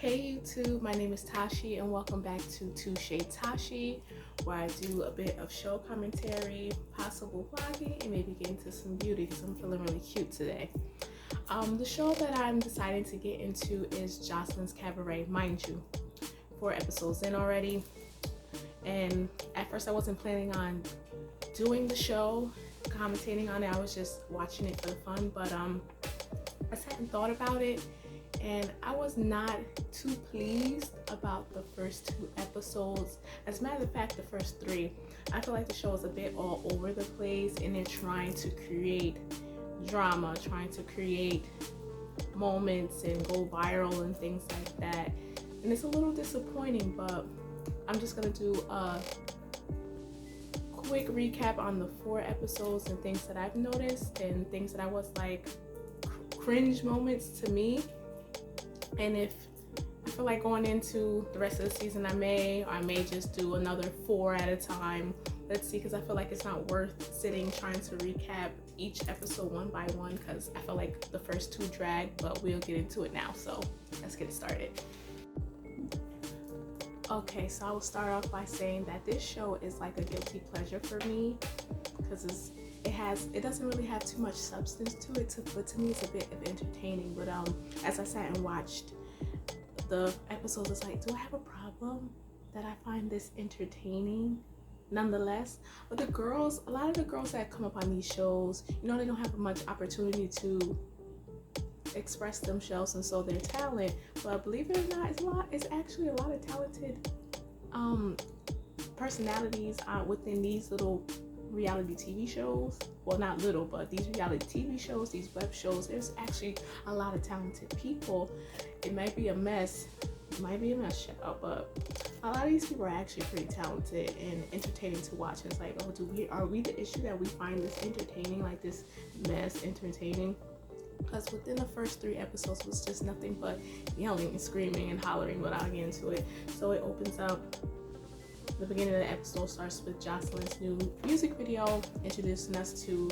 Hey YouTube, my name is Tashi and welcome back to ToucheTashe, where I do a bit of show commentary, possible vlogging, and maybe get into some beauty because I'm feeling really cute today. The show that I'm deciding to get into is Jocelyn's Cabaret, mind you. 4 episodes in already, and at first I wasn't planning on doing the show, commentating on it. I was just watching it for the fun, but I sat and thought about it, and I was not too pleased about the first 2 episodes. As a matter of fact, the first 3. I feel like the show is a bit all over the place, and they're trying to create drama, trying to create moments and go viral and things like that. And it's a little disappointing, but I'm just gonna do a quick recap on the 4 episodes and things that I've noticed and things that I was like cringe moments to me. And if I feel like going into the rest of the season, I may just do another 4 at a time. Let's see, because I feel like it's not worth sitting trying to recap each episode one by one, because I feel like the first 2 drag, but we'll get into it now. So let's get it started. Okay, so I will start off by saying that this show is like a guilty pleasure for me, because it doesn't really have too much substance to it, but to me it's a bit of entertaining. But as I sat and watched the episodes, it's like, do I have a problem that I find this entertaining nonetheless? But a lot of the girls that come up on these shows, they don't have much opportunity to express themselves and show their talent. But believe it or not, it's actually a lot of talented personalities within these little reality TV shows. Well, not little, but these reality TV shows, these web shows, there's actually a lot of talented people. It might be a mess, shut up, but a lot of these people are actually pretty talented and entertaining to watch. And it's like, oh, are we the issue that we find this entertaining, like this mess entertaining? Because within the first 3 episodes was just nothing but yelling and screaming and hollering, but I'll get into it. So it opens up. The beginning of the episode starts with Jocelyn's new music video, introducing us to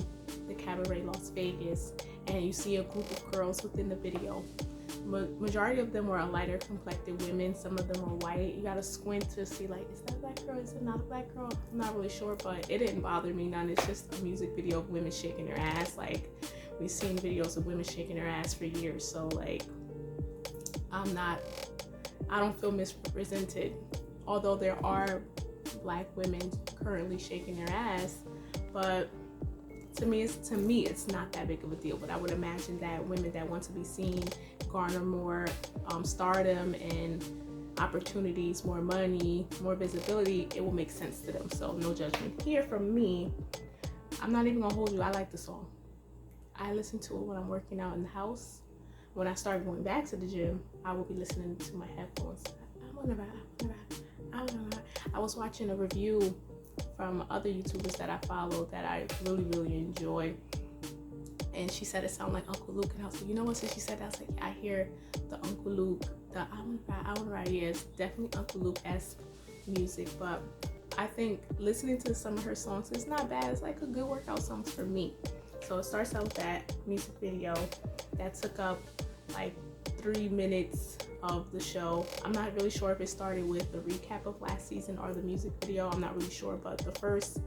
the Cabaret Las Vegas, and you see a group of girls within the video. Majority of them were a lighter complected women. Some of them were white. You gotta squint to see, like, is that a black girl? Is it not a black girl? I'm not really sure, but it didn't bother me none. It's just a music video of women shaking their ass. Like, we've seen videos of women shaking their ass for years, so like, I don't feel misrepresented. Although there are black women currently shaking their ass, but to me it's not that big of a deal. But I would imagine that women that want to be seen, garner more stardom and opportunities, more money, more visibility, it will make sense to them. So no judgment here from me. I'm not even gonna hold you. I like the song. I listen to it when I'm working out in the house. When I start going back to the gym, I will be listening to my headphones. I was watching a review from other YouTubers that I follow that I really, really enjoy, and she said it sounded like Uncle Luke, and I was like, you know what? Since she said that, I was like, yeah, I hear the Uncle Luke, the I wanna ride. Yeah, it's definitely Uncle Luke-esque music. But I think listening to some of her songs is not bad. It's like a good workout songs for me. So it starts out with that music video that took up like 3 minutes of the show. I'm not really sure if it started with the recap of last season or the music video. I'm not really sure, but the first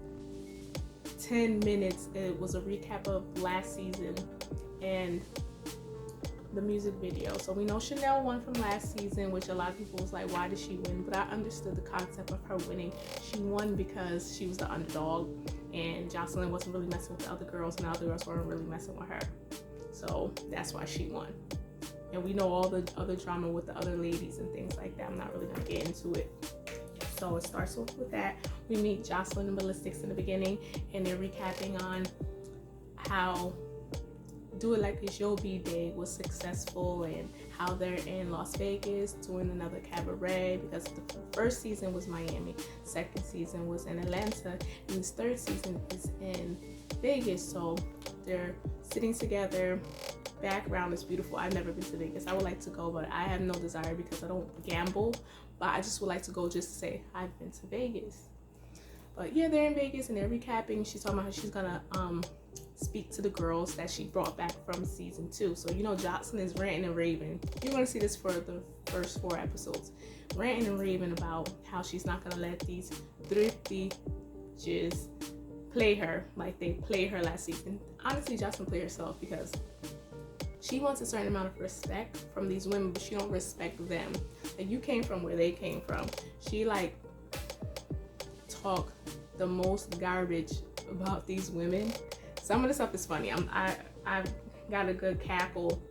10 minutes it was a recap of last season and the music video. So we know Chanel won from last season, which a lot of people was like, why did she win? But I understood the concept of her winning. She won because she was the underdog, and Jocelyn wasn't really messing with the other girls, and the other girls weren't really messing with her. So that's why she won. And we know all the other drama with the other ladies and things like that. I'm not really gonna get into it. So it starts off with that. We meet Jocelyn and Ballistics in the beginning, and they're recapping on how Do It Like It's Your B-Day was successful, and how they're in Las Vegas doing another cabaret, because the first season was Miami, second season was in Atlanta, and this 3rd season is in Vegas. So they're sitting together. Background is beautiful. I've never been to Vegas. I would like to go, but I have no desire because I don't gamble. But I just would like to go just to say I've been to Vegas. But yeah, they're in Vegas and they're recapping. She's talking about how she's gonna speak to the girls that she brought back from season 2. So you know Jocelyn is ranting and raving. You're gonna see this for the first 4 episodes, ranting and raving about how she's not gonna let these thrifty jizz play her like they played her last season. Honestly, Jocelyn played herself because she wants a certain amount of respect from these women, but she don't respect them. Like, you came from where they came from. She like talk the most garbage about these women. Some of the stuff is funny. I've got a good cackle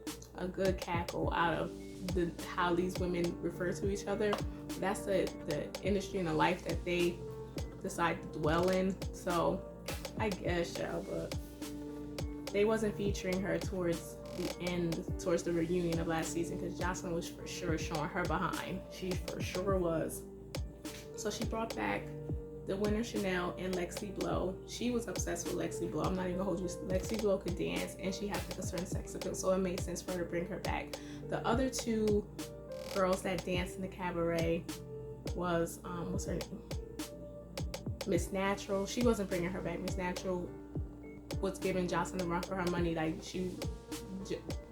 out of how these women refer to each other. That's the industry and the life that they decide to dwell in. So I guess, y'all, but they wasn't featuring her towards the end, towards the reunion of last season, because Jocelyn was for sure showing her behind. She for sure was. So she brought back the winner, Chanel, and Lexi Blow. She was obsessed with Lexi Blow. I'm not even gonna hold you. Lexi Blow could dance, and she has like a certain sex appeal, so it made sense for her to bring her back. The other 2 girls that danced in the cabaret was what's her name? Miss Natural. She wasn't bringing her back. Miss Natural was giving Jocelyn a run for her money. Like,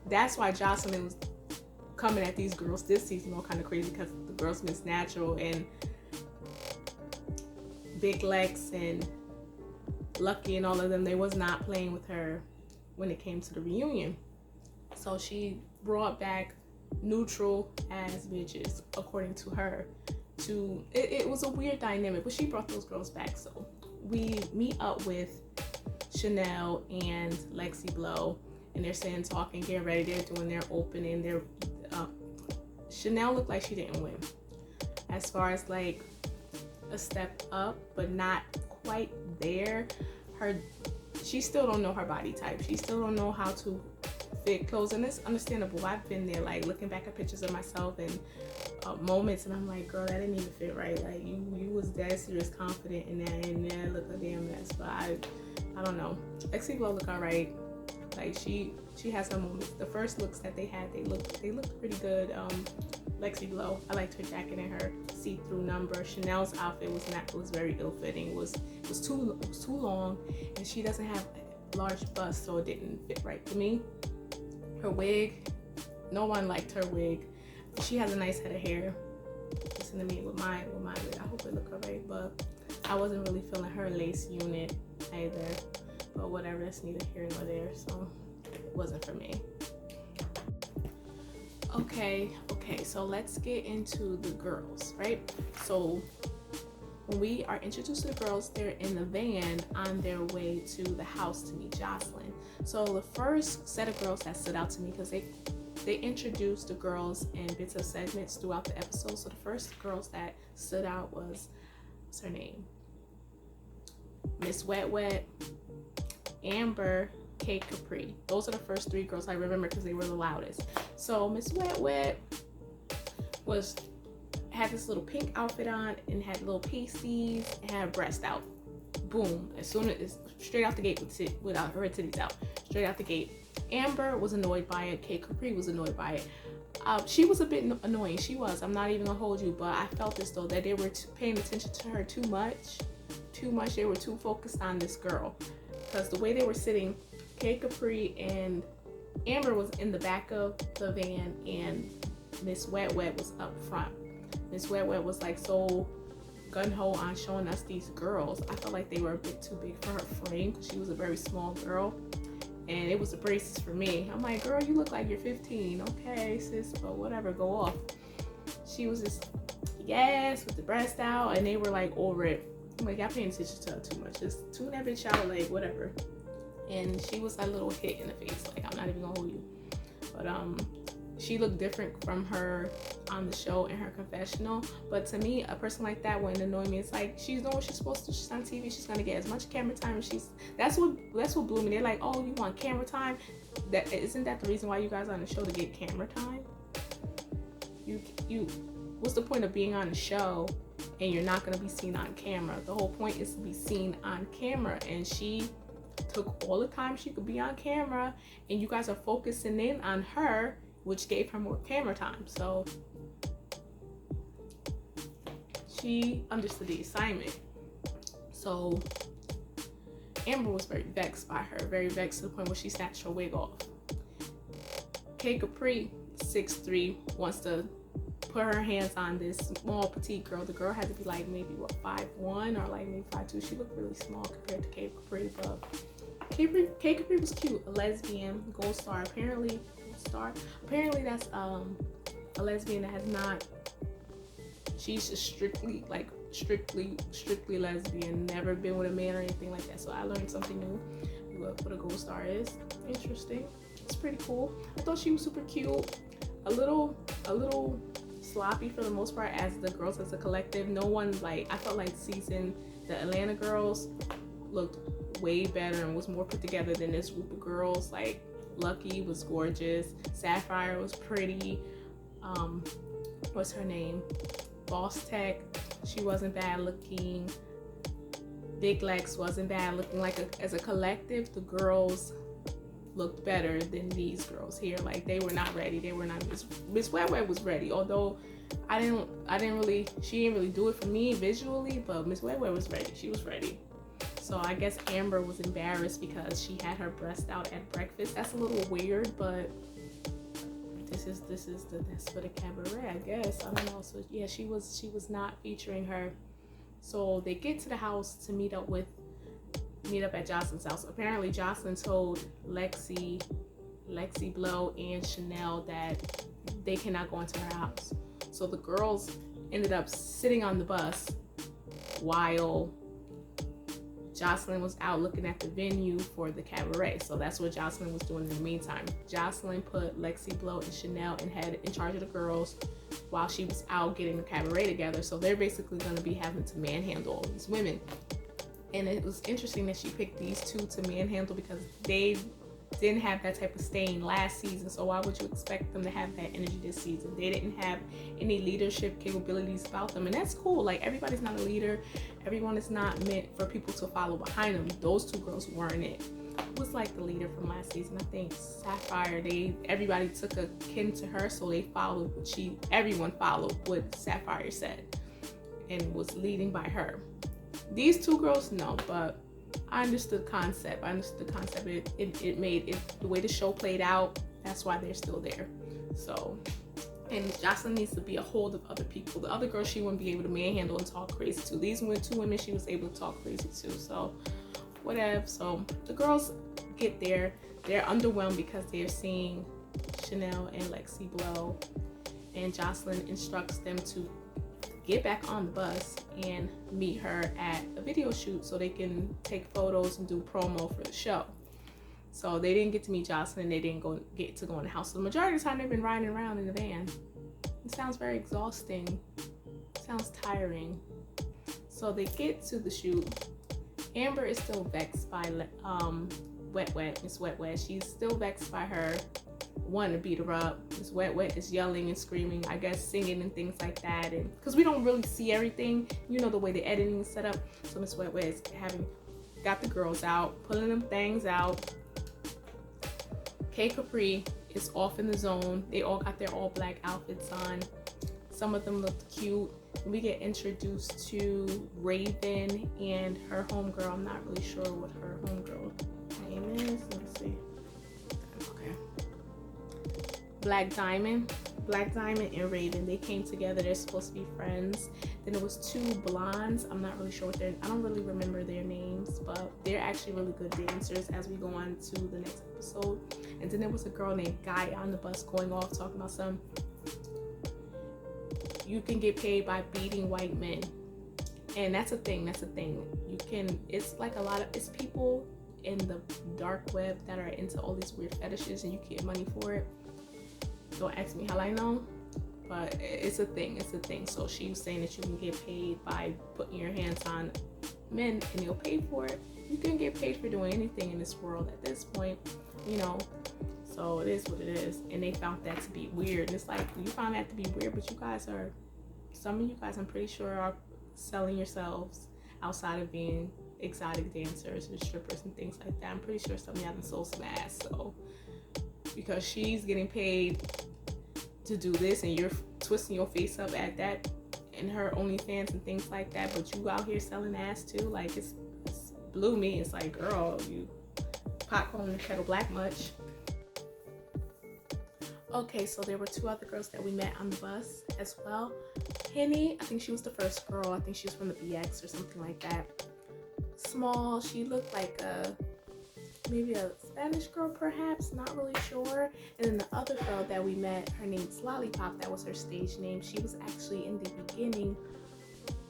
that's why Jocelyn was coming at these girls this season all kind of crazy, because the girls Miss Natural and Big Lex and Lucky and all of them, they was not playing with her when it came to the reunion. So she brought back neutral ass bitches, according to her. It was a weird dynamic, but she brought those girls back. So we meet up with Chanel and Lexi Blow, and they're sitting talking, getting ready. They're doing their opening. Chanel looked like she didn't win, as far as like a step up, but not quite there. She still don't know her body type. She still don't know how to fit clothes, and it's understandable. I've been there, like looking back at pictures of myself and moments, and I'm like, girl, that didn't even fit right. Like, you was dead serious confident in that, and that looked a damn mess. But I don't know. Lexi Blow look alright. Like, she has her moments. The first looks that they had, they looked pretty good. Lexi Blow, I liked her jacket and her see-through number. Chanel's outfit was very ill-fitting. It was too long, and she doesn't have a large bust, so it didn't fit right to me. Her wig, no one liked her wig. She has a nice head of hair. Listen to me with my wig. I hope it look alright, but I wasn't really feeling her lace unit either. But whatever, that's neither here nor there, so it wasn't for me. Okay, so let's get into the girls, right? So when we are introduced to the girls, they're in the van on their way to the house to meet Jocelyn. So the first set of girls that stood out to me, because they introduced the girls in bits of segments throughout the episode. So the first girls that stood out was, what's her name? Miss Wet Wet, Amber, Kate Capri. Those are the first 3 girls I remember because they were the loudest. So Miss Wet Wet had this little pink outfit on and had little pasties and had breast out. Boom. As soon as straight out the gate without her titties out. Straight out the gate. Amber was annoyed by it. Kate Capri was annoyed by it. She was a bit annoying. She was. I'm not even gonna hold you, but I felt as though that they were paying attention to her too much. They were too focused on this girl. Because the way they were sitting, Kate Capri and Amber was in the back of the van, and Miss Wet Wet was up front. Miss Wet Wet was like so gun-ho on showing us these girls. I felt like they were a bit too big for her frame, because she was a very small girl, and it was the braces for me. I'm like, girl, you look like you're 15. Okay, sis, but whatever, go off. She was just, yes, with the breast out, and they were like over it. I'm like, y'all paying attention to her too much. Just tune that bitch out, like, whatever. And she was a little hit in the face. Like, I'm not even gonna hold you. But she looked different from her on the show in her confessional. But to me, a person like that wouldn't annoy me. It's like, she's doing what she's supposed to. She's on TV. She's gonna get as much camera time as that's what blew me. They're like, oh, you want camera time? Isn't that the reason why you guys are on the show, to get camera time? You what's the point of being on the show and you're not gonna be seen on camera? The whole point is to be seen on camera, and she took all the time she could be on camera, and you guys are focusing in on her, which gave her more camera time. So she understood the assignment. So Amber was very vexed by her, very vexed to the point where she snatched her wig off. Capri, 6'3", wants to put her hands on this small petite girl. The girl had to be like maybe what, 5'1" or like maybe 5'2". She looked really small compared to Capri, but Capri was cute. A lesbian, gold star. Apparently that's a lesbian that has not. She's just strictly lesbian. Never been with a man or anything like that. So I learned something new. What a gold star is. Interesting. It's pretty cool. I thought she was super cute. A little sloppy for the most part as the girls as a collective. No one, like, I felt like the Atlanta girls looked way better and was more put together than this group of girls. Like, Lucky was gorgeous. Sapphire was pretty. What's her name? Boss Tech, she wasn't bad looking. Big Lex wasn't bad looking. Like, as a collective, the girls looked better than these girls here. Like, they were not ready. They were not. Miss Wet Wet was ready, although she didn't really do it for me visually, but Miss Wet Wet was ready. She was ready. So I guess Amber was embarrassed because she had her breast out at breakfast. That's a little weird, but that's for the cabaret, I guess. I don't know. So yeah, she was not featuring her. So they get to the house to meet up at Jocelyn's house. Apparently Jocelyn told Lexi Blow and Chanel that they cannot go into her house. So the girls ended up sitting on the bus while Jocelyn was out looking at the venue for the cabaret. So that's what Jocelyn was doing in the meantime. Jocelyn put Lexi Blow and Chanel in charge of the girls while she was out getting the cabaret together. So they're basically going to be having to manhandle all these women. And it was interesting that she picked these two to manhandle because they didn't have that type of staying last season. So why would you expect them to have that energy this season? They didn't have any leadership capabilities about them, and that's cool. Like, everybody's not a leader. Everyone is not meant for people to follow behind them. Those two girls weren't it. Who was like the leader from last season? I think Sapphire. Everybody took a kin to her, so they followed everyone followed what Sapphire said and was leading by her. These two girls, no, but I understood concept. It made it, the way the show played out, that's why they're still there. So, and Jocelyn needs to be a hold of other people. The other girls, she wouldn't be able to manhandle and talk crazy to. These two women, she was able to talk crazy to. So, whatever. So, the girls get there. They're underwhelmed because they're seeing Chanel and Lexi Blow. And Jocelyn instructs them to get back on the bus and meet her at a video shoot so they can take photos and do promo for the show. So they didn't get to meet Jocelyn. They didn't get to go in the house. So the majority of the time they've been riding around in the van. It sounds very exhausting. It sounds tiring. So they get to the shoot. Amber is still vexed by Miss Wet Wet. She's still vexed by her, wanting to beat her up. Miss Wet Wet is yelling and screaming, I guess singing and things like that. And because we don't really see everything, you know, the way the editing is set up. So Miss Wet Wet is got the girls out, pulling them things out. Capri is off in the zone. They all got their all black outfits on. Some of them looked cute. We get introduced to Raven and her homegirl. I'm not really sure what her homegirl name is. Let's see. Okay. Black Diamond and Raven, they came together. They're supposed to be friends. Then there was two blondes. I'm not really sure I don't really remember their names, but they're actually really good dancers as we go on to the next episode. And then there was a girl named Gaia on the bus going off talking about you can get paid by beating white men. And that's a thing. It's like it's people in the dark web that are into all these weird fetishes and you get money for it. Don't ask me how I know, but it's a thing. So she was saying that you can get paid by putting your hands on men and you'll pay for it. You can get paid for doing anything in this world at this point, you know. So it is what it is. And they found that to be weird. And it's like, you found that to be weird, but some of you guys I'm pretty sure are selling yourselves outside of being exotic dancers or strippers and things like that. I'm pretty sure some of y'all have sold some ass. So because she's getting paid to do this and you're twisting your face up at that in her OnlyFans and things like that, but you out here selling ass too, like it's blew me. It's like, girl, you pot calling the kettle black much. Okay, so there were 2 other girls that we met on the bus as well. HIIII, I think she was the first girl. I think she was from the BX or something like that. Small, she looked like maybe a Spanish girl perhaps, not really sure. And then the other girl that we met, her name's Lollipop, that was her stage name. She was actually in the beginning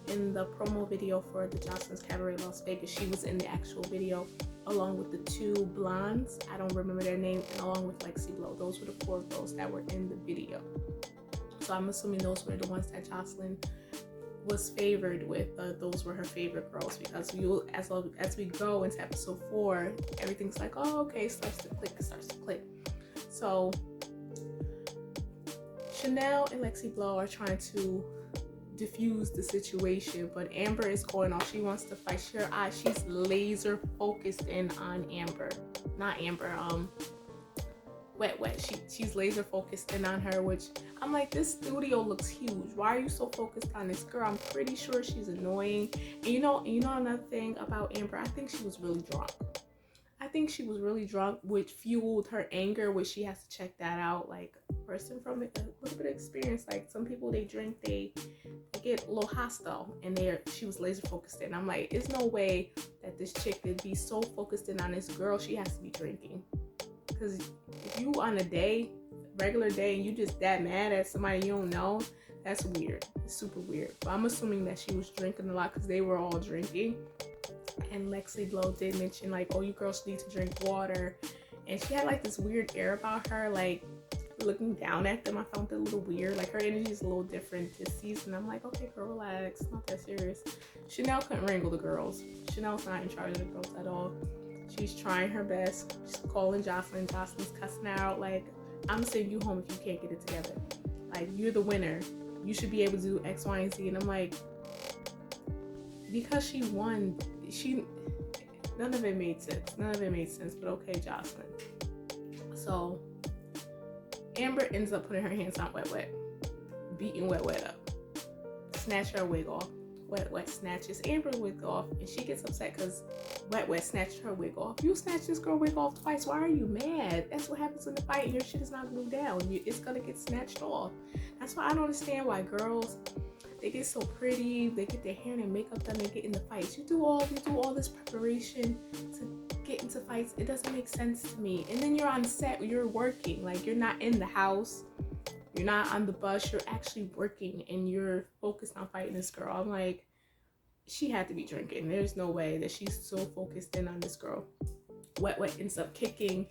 in the promo video for the Jocelyn's Cabaret Las Vegas. She was in the actual video along with the 2 blondes, I don't remember their name, and along with Lexi Blow. Those were the 4 girls that were in the video. So I'm assuming those were the ones that Jocelyn was favored with. Those were her favorite girls, because as we go into episode 4, everything's like, oh, okay, it starts to click. So Chanel and Lexi Blow are trying to diffuse the situation, but Amber is going off. She wants to fight. She's laser focused in on Amber, not Amber, Wet. She's laser focused in on her, which I'm like, this studio looks huge. Why are you so focused on this girl? I'm pretty sure she's annoying. And you know another thing about Amber, I think she was really drunk. Which fueled her anger, which she has to check that out. Like, a person from a little bit of experience, like some people, they drink, they get a little hostile, and she was laser focused in. I'm like, there's no way that this chick could be so focused in on this girl. She has to be drinking, because if you on a regular day, and you just that mad at somebody you don't know, that's weird. It's super weird. But I'm assuming that she was drinking a lot, because they were all drinking. And Lexi Blow did mention, like, oh, you girls need to drink water. And she had like this weird air about her, like looking down at them. I found it a little weird. Like, her energy is a little different this season. I'm like, okay, girl, relax. Not that serious. Chanel couldn't wrangle the girls. Chanel's not in charge of the girls at all. She's trying her best. She's calling Jocelyn. Jocelyn's cussing her out. Like, I'm sending you home if you can't get it together. Like, you're the winner. You should be able to do X, Y, and Z. And I'm like, because she won, none of it made sense. But okay, Jocelyn. So Amber ends up putting her hands on Wet, beating Wet up, snatch her wig off. Wet snatches Amber's wig off, and she gets upset because Wet snatched her wig off. You snatched this girl wig off twice. Why are you mad? That's what happens in the fight, and your shit is not glued down. It's gonna get snatched off. That's why I don't understand why girls, they get so pretty, they get their hair and their makeup done, they get in the fights. You do all this preparation to get into fights. It doesn't make sense to me. And then you're on set, you're working, like, you're not in the house, you're not on the bus, you're actually working, and you're focused on fighting this girl. I'm like, she had to be drinking. There's no way that she's so focused in on this girl. Wet ends up kicking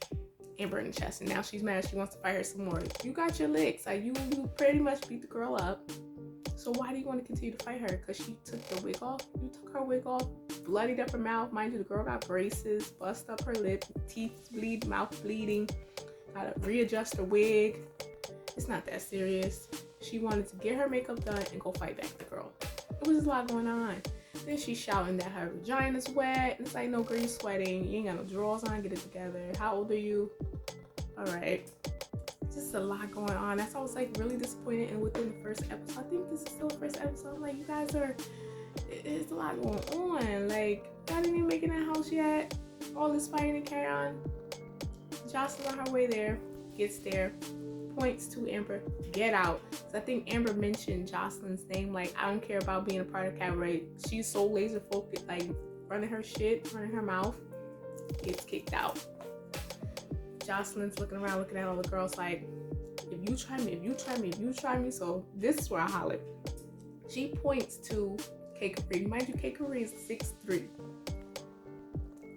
Amber in the chest, and now she's mad. She wants to fight her some more. You got your licks. Like, you pretty much beat the girl up. So why do you want to continue to fight her? Because she took the wig off? You took her wig off, bloodied up her mouth. Mind you, the girl got braces, bust up her lip, teeth bleed, mouth bleeding, gotta readjust her wig. It's not that serious. She wanted to get her makeup done and go fight back the girl. It was a lot going on. Then she's shouting that her vagina's wet. And it's like, no, girl, you sweating. You ain't got no drawers on. Get it together. How old are you? All right. Just a lot going on. That's why I was like really disappointed. And within the first episode, I think this is still the first episode. I'm like, you guys it's a lot going on. Like, y'all didn't even make it in the house yet. All this fighting and carry on. Jocelyn on her way there, gets there, points to Amber, get out. So I think Amber mentioned Jocelyn's name, like, I don't care about being a part of Cabaret. She's so laser focused, like, running her shit, running her mouth, gets kicked out. Jocelyn's looking around, looking at all the girls like, if you try me. So this is where I hollered. She points to K Capri. Mind you, K Capri is 6'3".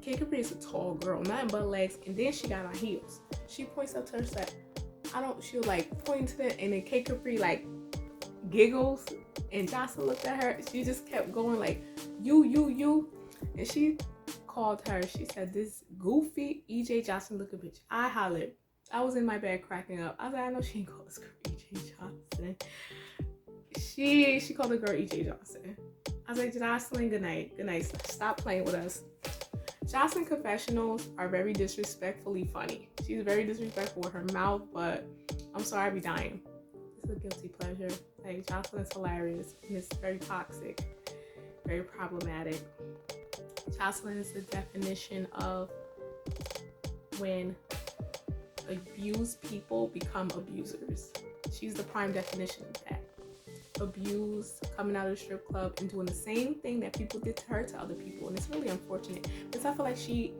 K Capri is a tall girl, nothing but legs, and then she got on heels. She points up to her side. She'll like point to it, and then K Capri like giggles, and Jocelyn looked at her. She just kept going like, you, and she called her. She said, this goofy EJ Johnson looking bitch. I hollered. I was in my bed cracking up. I was like, I know she ain't called this girl EJ Johnson. She called the girl EJ Johnson. I was like, Jocelyn, good night. Stop playing with us. Jocelyn confessionals are very disrespectfully funny. She's very disrespectful with her mouth, but I'm sorry, I be dying. It's a guilty pleasure. Like, Jocelyn's hilarious, and it's very toxic, very problematic. Jocelyn is the definition of when abused people become abusers. She's the prime definition of that. Abused, coming out of the strip club and doing the same thing that people did to her to other people. And it's really unfortunate because I feel like she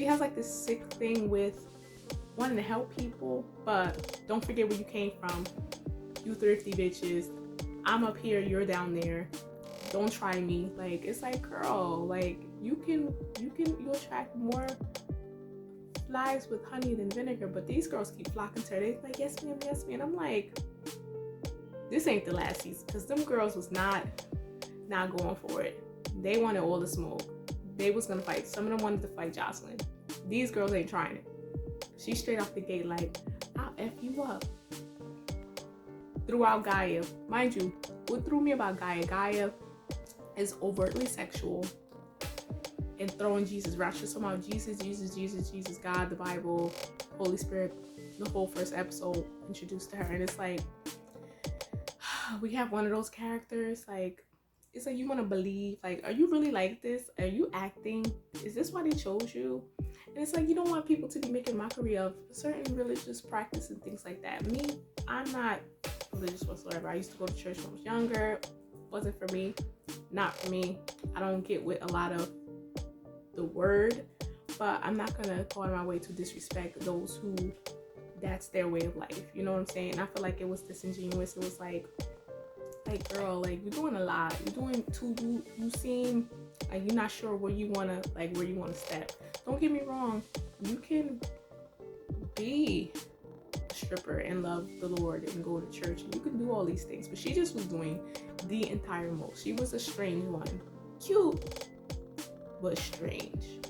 has like this sick thing with wanting to help people, but don't forget where you came from. You thrifty bitches. I'm up here, you're down there. Don't try me. Like, it's like, girl, like you'll attract more flies with honey than vinegar, but these girls keep flocking to her. They're like, yes ma'am, yes ma'am. I'm like, this ain't the last season, because them girls was not going for it. They wanted all the smoke. They was gonna fight. Some of them wanted to fight Jocelyn. These girls ain't trying it. She straight off the gate like, I'll F you up. Threw out Gaia. Mind you, what threw me about Gaia? Gaia is overtly sexual and throwing Jesus around. She's talking about Jesus, God, the Bible, Holy Spirit, the whole first episode introduced to her. And it's like, we have one of those characters, like, it's like you want to believe, like, are you really like this? Are you acting? Is this why they chose you? And it's like, you don't want people to be making mockery of certain religious practice and things like that. Me, I'm not religious whatsoever. I used to go to church when I was younger. Wasn't for me. Not for me. I don't get with a lot of the word, but I'm not gonna go out of my way to disrespect those who that's their way of life. You know what I'm saying? I feel like it was disingenuous. It was like girl, like, you're doing a lot. You're doing too. You seem like you're not sure where you wanna step. Don't get me wrong. You can be a stripper and love the Lord and go to church. You can do all these things, but she just was doing the entire most. She was a strange one. Cute, but strange.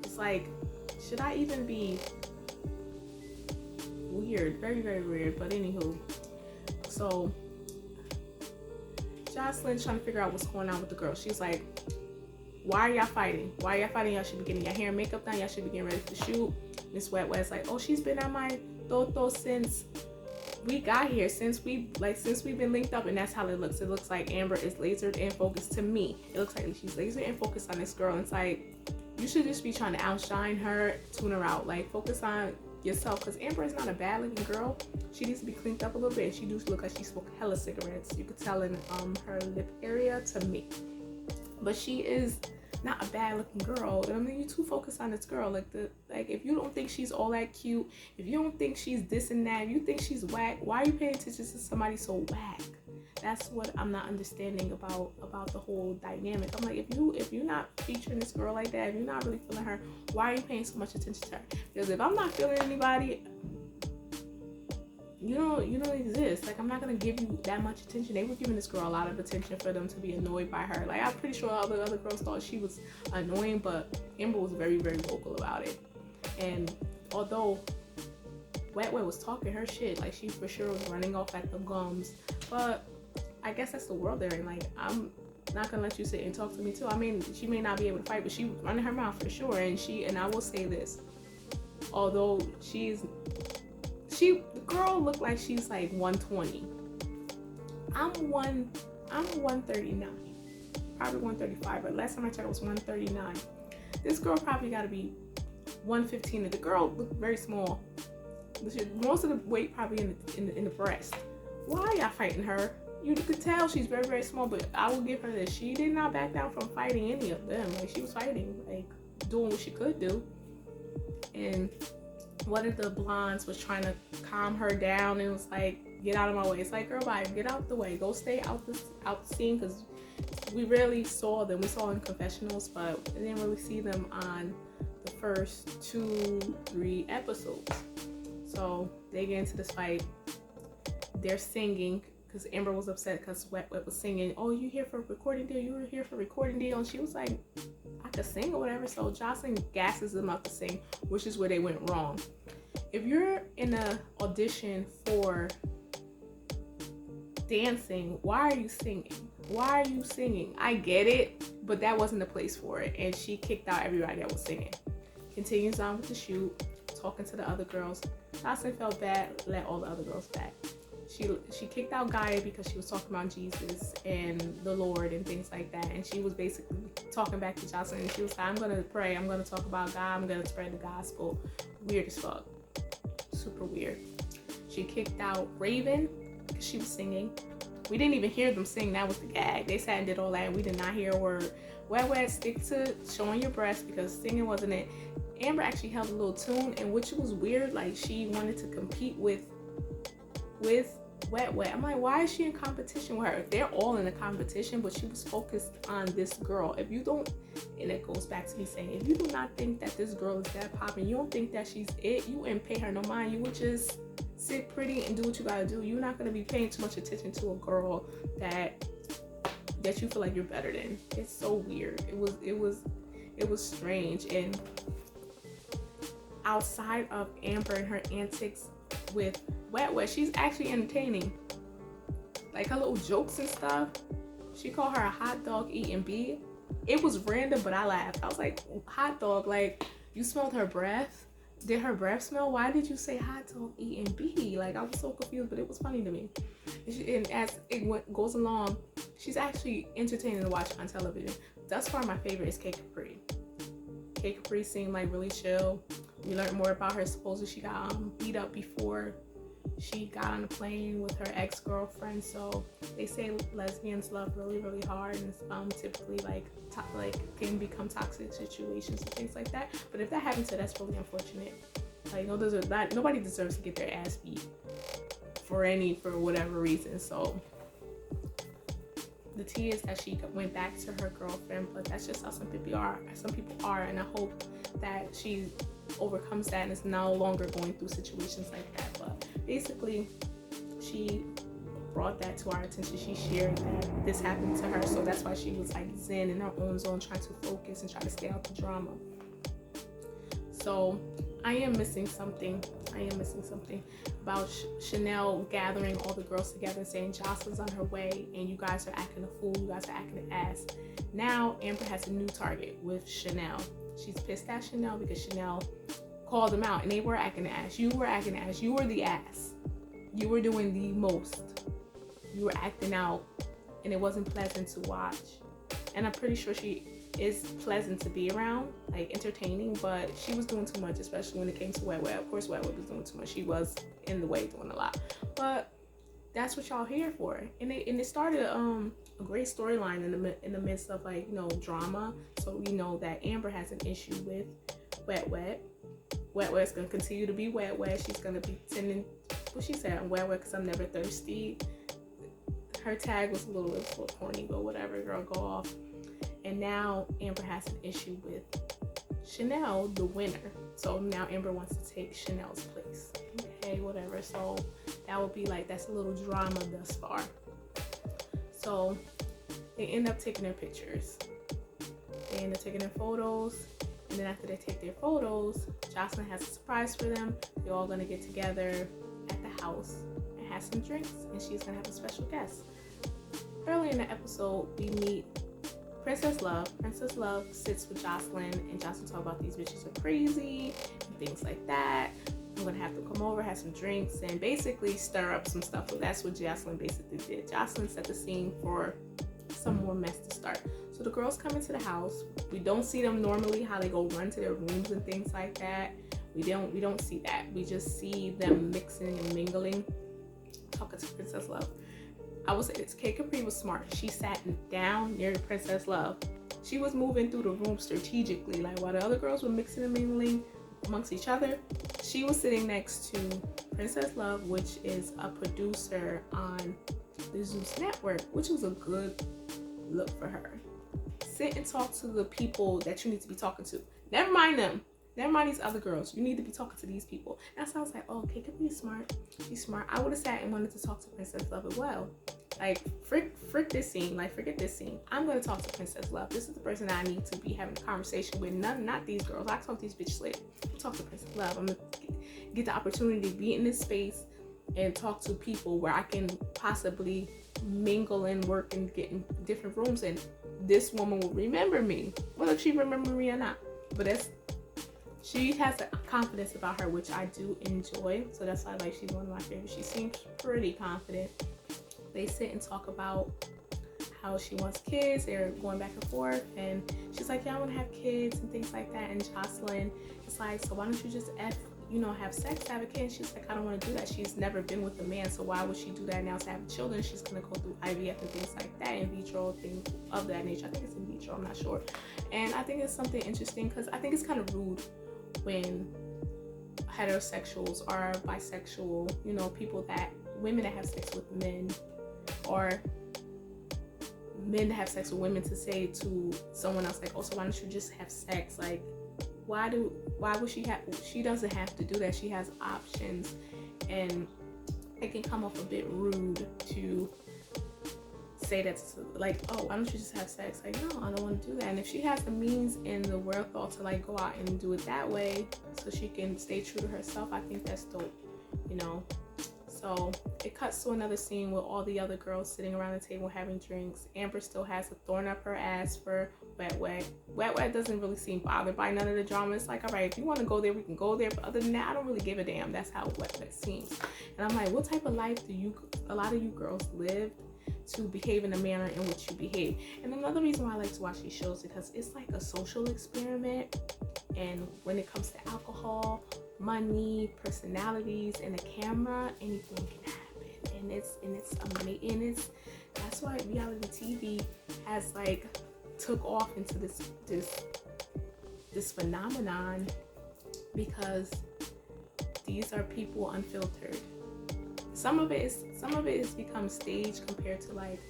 It's like, should I even be weird? Very, very weird. But anywho, so Jocelyn's trying to figure out what's going on with the girl. She's like, why are y'all fighting? Y'all should be getting your hair and makeup done. Y'all should be getting ready for the shoot. Miss Wet Wet's like, oh, she's been on my toto since we got here, since we've been linked up. And that's how it looks. It looks like Amber is lasered in focus to me. It looks like she's lasered in focus on this girl. And it's like, you should just be trying to outshine her, tune her out. Like, focus on yourself, because Amber is not a bad looking girl. She needs to be cleaned up a little bit, and she does look like she smoked hella cigarettes. You could tell in her lip area to me, but she is not a bad looking girl. And I mean, you too focused on this girl. Like, if you don't think she's all that cute, if you don't think she's this and that, if you think she's whack, why are you paying attention to somebody so whack? That's what I'm not understanding about the whole dynamic. I'm like, if you're not featuring this girl like that, if you're not really feeling her, why are you paying so much attention to her? Because if I'm not feeling anybody, you don't exist. Like, I'm not gonna give you that much attention. They were giving this girl a lot of attention for them to be annoyed by her. Like, I'm pretty sure all the other girls thought she was annoying, but Amber was very, very vocal about it. And although Wet Wet was talking her shit, like, she for sure was running off at the gums, but I guess that's the world they're in. Like, I'm not gonna let you sit and talk to me too. I mean, she may not be able to fight, but she was running her mouth for sure. And I will say this, although the girl looked like she's like 120. I'm 139, probably 135, but last time I checked it was 139. This girl probably got to be 115. And the girl looked very small. Most of the weight probably in the breast. Why are y'all fighting her? You could tell she's very, very small, but I will give her this. She did not back down from fighting any of them. Like, she was fighting, like, doing what she could do. And one of the blondes was trying to calm her down and was like, get out of my way. It's like, girl, bye, get out the way. Go stay out the scene, because we rarely saw them. We saw in confessionals, but we didn't really see them on the first 2-3 episodes. So they get into this fight. They're singing, because Amber was upset because Wet Wet was singing, oh, you here for a recording deal? You were here for a recording deal? And she was like, I could sing or whatever. So Jocelyn gasses them up to sing, which is where they went wrong. If you're in an audition for dancing, why are you singing? Why are you singing? I get it, but that wasn't the place for it. And she kicked out everybody that was singing. Continues on with the shoot, talking to the other girls. Jocelyn felt bad, let all the other girls back. she kicked out Gaia because she was talking about Jesus and the Lord and things like that, and she was basically talking back to Jocelyn, and she was like, I'm gonna pray, I'm gonna talk about God, I'm gonna spread the gospel. Weird as fuck. Super weird. She kicked out Raven because she was singing. We didn't even hear them sing. That was the gag. They sat and did all that, and we did not hear a word. Wet, stick to showing your breasts because singing wasn't it. Amber actually held a little tune, and which was weird. Like, she wanted to compete with Wet. I'm like, why is she in competition with her? They're all in a competition, but she was focused on this girl. If you don't, and it goes back to me saying, if you do not think that this girl is that popping, you don't think that she's it, you wouldn't pay her no mind. You would just sit pretty and do what you gotta do. You're not gonna be paying too much attention to a girl that you feel like you're better than. It's so weird. It was strange. And outside of Amber and her antics with Wet, she's actually entertaining. Like, her little jokes and stuff. She called her a hot dog eating bee. It was random, but I laughed. I was like, hot dog, like, you smelled her breath? Did her breath smell? Why did you say hot dog eating bee? Like, I was so confused, but it was funny to me. And as it goes along, she's actually entertaining to watch on television. Thus far, my favorite is Capri. Capri seemed like really chill. We learned more about her. Supposedly she got beat up before she got on the plane with her ex-girlfriend. So they say lesbians love really, really hard, and typically like can become toxic situations and things like that. But if that happens to her, that's really unfortunate. Like, nobody deserves to get their ass beat for whatever reason. So the tea is that she went back to her girlfriend, but that's just how some people are, and I hope that she overcomes that and is no longer going through situations like that. But basically, she brought that to our attention. She shared that this happened to her, so that's why she was like zen in her own zone, trying to focus and try to stay out the drama. So I am missing something about Chanel gathering all the girls together and saying Jocelyn's on her way and you guys are acting a fool, you guys are acting an ass. Now Amber has a new target with Chanel. She's pissed at Chanel because Chanel called them out and they were acting an ass. You were acting an ass. You were the ass. You were doing the most. You were acting out and it wasn't pleasant to watch. And I'm pretty sure she is pleasant to be around, like entertaining, but she was doing too much, especially when it came to Wet. Of course, Wet was doing too much. She was in the way doing a lot, but that's what y'all here for. And it started a great storyline in the midst of, like, you know, drama. So we know that Amber has an issue with Wet. Wet's gonna continue to be Wet. She's gonna be tending. What she said, I'm Wet because I'm never thirsty. Her tag was a little corny, but whatever, girl, go off. And now Amber has an issue with Chanel, the winner. So now Amber wants to take Chanel's place. Okay, whatever. So that would be like, that's a little drama thus far. So they end up taking their pictures. They end up taking their photos. And then after they take their photos, Jocelyn has a surprise for them. They're all gonna get together at the house and have some drinks. And she's gonna have a special guest. Early in the episode, we meet Princess Love. Princess Love sits with Jocelyn, and Jocelyn talk about these bitches are crazy and things like that. I'm gonna have to come over, have some drinks, and basically stir up some stuff. Well, that's what Jocelyn basically did. Jocelyn set the scene for some more mess to start. So the girls come into the house. We don't see them normally, how they go run to their rooms and things like that. We don't see that. We just see them mixing and mingling, talking to Princess Love. I would say this, Capri was smart. She sat down near Princess Love. She was moving through the room strategically. Like, while the other girls were mixing and mingling amongst each other, she was sitting next to Princess Love, which is a producer on the Zeus Network, which was a good look for her. Sit and talk to the people that you need to be talking to. Never mind them. Never mind these other girls. You need to be talking to these people. And so I was like, oh, Capri is smart. She's smart. I would have sat and wanted to talk to Princess Love as well. Like, frick this scene. Like, forget this scene. I'm going to talk to Princess Love. This is the person I need to be having a conversation with. Not these girls. I talk to these bitches later. Talk to Princess Love. I'm going to get the opportunity to be in this space and talk to people where I can possibly mingle and work and get in different rooms. And this woman will remember me. Whether she remember me or not. But she has a confidence about her, which I do enjoy. So that's why, like, she's one of my favorites. She seems pretty confident. They sit and talk about how she wants kids. They're going back and forth, and she's like, yeah, I want to have kids and things like that. And Jocelyn is like, so why don't you just have sex to have a kid? And she's like, I don't want to do that. She's never been with a man, so why would she do that now to have children? She's gonna go through IVF and things like that, in vitro, things of that nature. I think it's in vitro, I'm not sure. And I think it's something interesting, because I think it's kind of rude when heterosexuals or bisexual, women that have sex with men, or men that have sex with women, to say to someone else like, oh, so why don't you just have sex? Like, why would she doesn't have to do that. She has options, and it can come off a bit rude to say that, like, oh, why don't you just have sex? Like, no, I don't want to do that. And if she has the means and the wherewithal to, like, go out and do it that way so she can stay true to herself, I think that's dope, So it cuts to another scene with all the other girls sitting around the table having drinks. Amber still has a thorn up her ass for Wet Wet. Wet Wet doesn't really seem bothered by none of the drama. It's like, all right, if you want to go there, we can go there. But other than that, I don't really give a damn. That's how Wet Wet seems. And I'm like, what type of life do a lot of you girls live to behave in the manner in which you behave? And another reason why I like to watch these shows, because it's like a social experiment. And when it comes to alcohol, money, personalities, and the camera, anything can happen. And it's amazing. That's why reality TV has, like, took off into this phenomenon, because these are people unfiltered. Some of it has become staged compared to, like,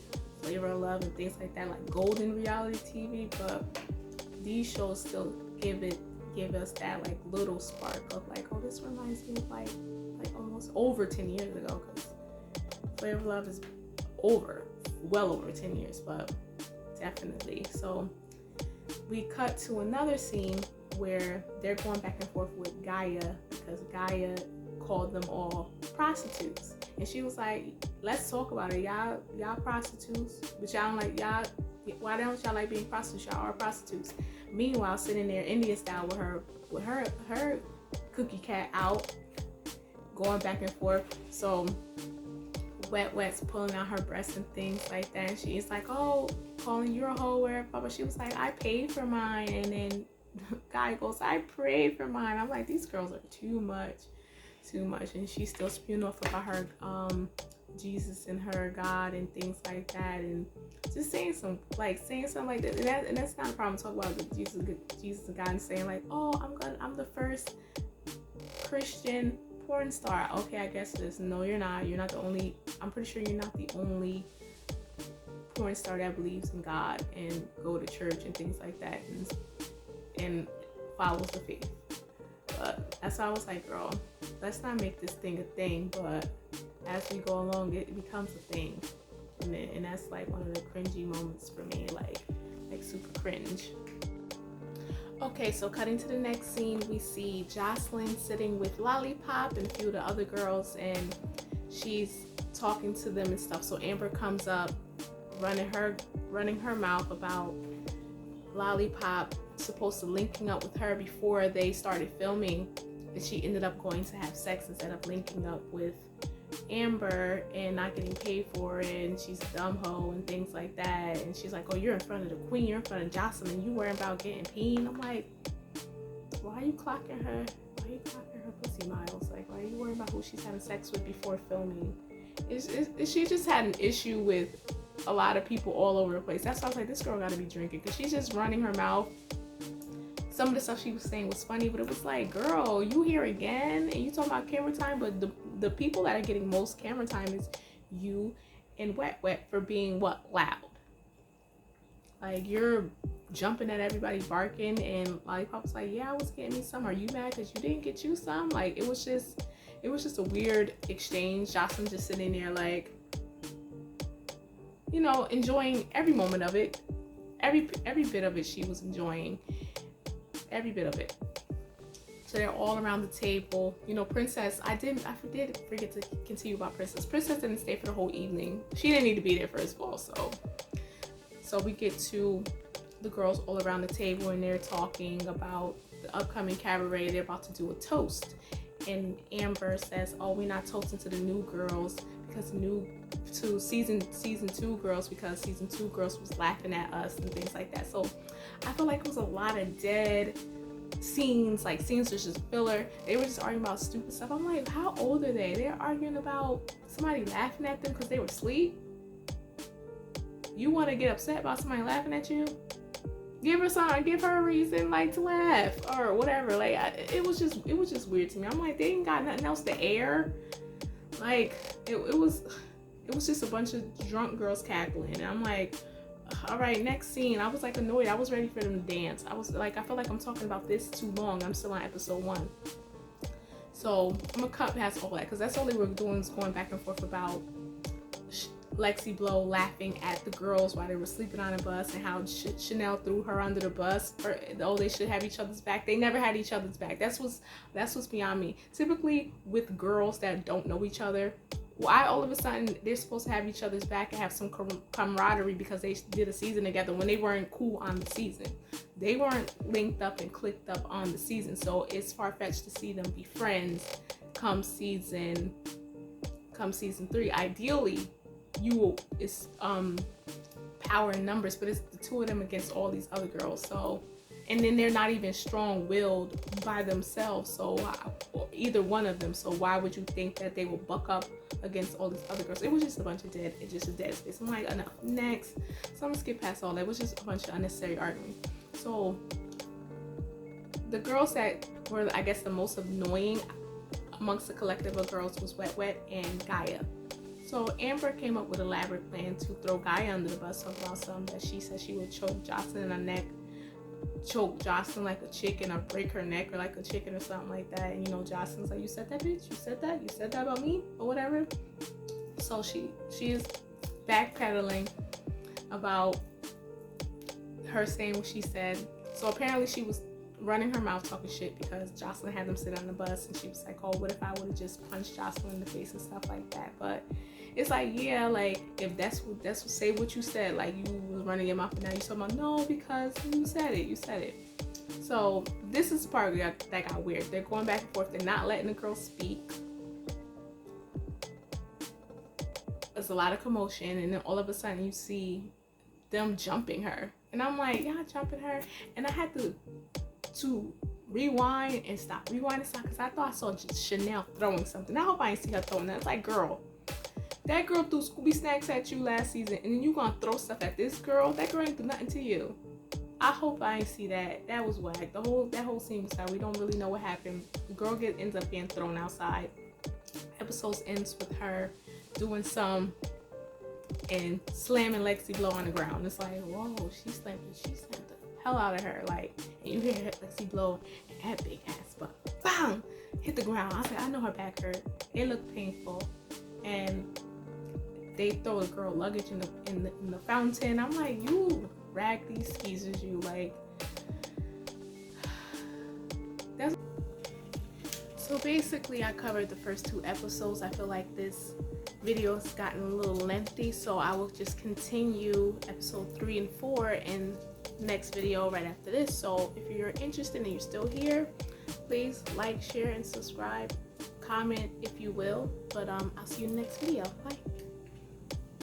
Flavor of Love and things like that, like golden reality TV, but these shows still give us that, like, little spark of, like, oh, this reminds me of like almost over 10 years ago, because Flavor of Love is well over 10 years, but definitely. So we cut to another scene where they're going back and forth with Gaia, because Gaia called them all prostitutes, and she was like, let's talk about it. Y'all prostitutes, but y'all don't like y'all. Why don't y'all like being prostitutes? Y'all are prostitutes. Meanwhile, sitting there Indian style with her cookie cat out, going back and forth. So Wet Wet's pulling out her breasts and things like that. And she's like, oh, calling you a hoe, where, but she was like, I paid for mine. And then Guy goes, I prayed for mine. I'm like, these girls are too much. And she's still spewing off about her Jesus and her God and things like that, and just saying something like that. And that's not a problem to talk about the Jesus and God, and saying like, oh, I'm the first Christian porn star. Okay, I guess it is. No, you're not. You're not the only. I'm pretty sure you're not the only porn star that believes in God and go to church and things like that, and follows the faith. But that's why I was like, girl, let's not make this thing a thing, but as we go along, it becomes a thing. And that's like one of the cringy moments for me, like super cringe. Okay, so cutting to the next scene, we see Jocelyn sitting with Lollipop and a few of the other girls, and she's talking to them and stuff. So Amber comes up, running her mouth about Lollipop supposed to linking up with her before they started filming, and she ended up going to have sex instead of linking up with Amber and not getting paid for it, and she's a dumb hoe and things like that. And she's like, oh, you're in front of the queen, you're in front of Jocelyn, you worrying about getting paid. I'm like, why are you clocking her pussy miles? Like, why are you worrying about who she's having sex with before filming? She just had an issue with a lot of people all over the place. That's why I was like, this girl gotta be drinking, because she's just running her mouth. Some of the stuff she was saying was funny, but it was like, girl, you here again and you talking about camera time, but the people that are getting most camera time is you and Wet Wet for being loud. Like, you're jumping at everybody, barking, and Lollipop was like, yeah, I was getting me some. Are you mad because you didn't get you some? Like, it was just a weird exchange. Jocelyn just sitting there like, enjoying every moment of it. Every bit of it she was enjoying. Every bit of it. So they're all around the table. Princess, I did forget to continue about Princess. Princess didn't stay for the whole evening. She didn't need to be there, first of all. So we get to the girls all around the table, and they're talking about the upcoming Cabaret, they're about to do a toast. And Amber says, oh, we're not toasting to the new girls because season 2 girls, because season 2 girls was laughing at us and things like that. So I feel like it was a lot of dead scenes, like scenes was just filler. They were just arguing about stupid stuff. I'm like, how old are they? They're arguing about somebody laughing at them because they were asleep. You want to get upset about somebody laughing at you? Give her a reason, like, to laugh or whatever. Like, it was just weird to me. I'm like, they ain't got nothing else to air. Like, it was just a bunch of drunk girls cackling. And I'm like, all right, next scene. I was like annoyed. I was ready for them to dance. I was like, I feel like I'm talking about this too long. I'm still on episode 1. So I'm gonna cut past all that because that's all they were doing, is going back and forth about Lexi Blow laughing at the girls while they were sleeping on a bus, and how Chanel threw her under the bus, or they should have each other's back. They never had each other's back. That's what's beyond me. Typically with girls that don't know each other, why all of a sudden they're supposed to have each other's back and have some camaraderie because they did a season together when they weren't cool on the season. They weren't linked up and clicked up on the season. So it's far-fetched to see them be friends come season 3. Ideally, it's power in numbers, but it's the 2 of them against all these other girls. So, and then they're not even strong-willed by themselves, so either one of them. So why would you think that they will buck up against all these other girls? It was just a bunch of dead space. I'm like, enough, next. So I'm gonna skip past all that. It was just a bunch of unnecessary arguing. So the girls that were, I guess, the most annoying amongst the collective of girls was Wet Wet and Gaia. So Amber came up with an elaborate plan to throw Gaia under the bus, talking about something that she said she would choke Jocelyn in her neck, choke Jocelyn like a chicken, or break her neck or like a chicken or something like that. And Jocelyn's like, you said that, bitch? You said that about me or whatever. So she is backpedaling about her saying what she said. So apparently she was running her mouth talking shit because Jocelyn had them sit on the bus, and she was like, oh, what if I would have just punched Jocelyn in the face and stuff like that. But it's like, yeah, like, if that's what say what you said, like, you was running your mouth, and now you're talking about, no, because you said it. So this is the part that got weird. They're going back and forth. They're not letting the girl speak. There's a lot of commotion, and then all of a sudden you see them jumping her, and I'm like, y'all jumping her? And I had to rewind and stop because I thought I saw Chanel throwing something. I hope I ain't see her throwing that. It's like, girl, that girl threw Scooby snacks at you last season, and then you gonna throw stuff at this girl? That girl ain't do nothing to you. I hope I ain't see that. That was whack. That whole scene was sad. We don't really know what happened. The girl ends up being thrown outside. Episode ends with her doing some and slamming Lexi Blow on the ground. It's like, whoa, she slammed the hell out of her. Like, and you hear Lexi Blow and that big ass butt, bang, hit the ground. I was like, I know her back hurt. It looked painful. And they throw the girl luggage in the fountain. I'm like, you rag these skeezers, you. Like, that's. So basically I covered the first 2 episodes. I feel like this video has gotten a little lengthy, so I will just continue episode 3 and 4 in next video right after this. So if you're interested and you're still here, please like, share, and subscribe. Comment if you will. But I'll see you in the next video. Bye.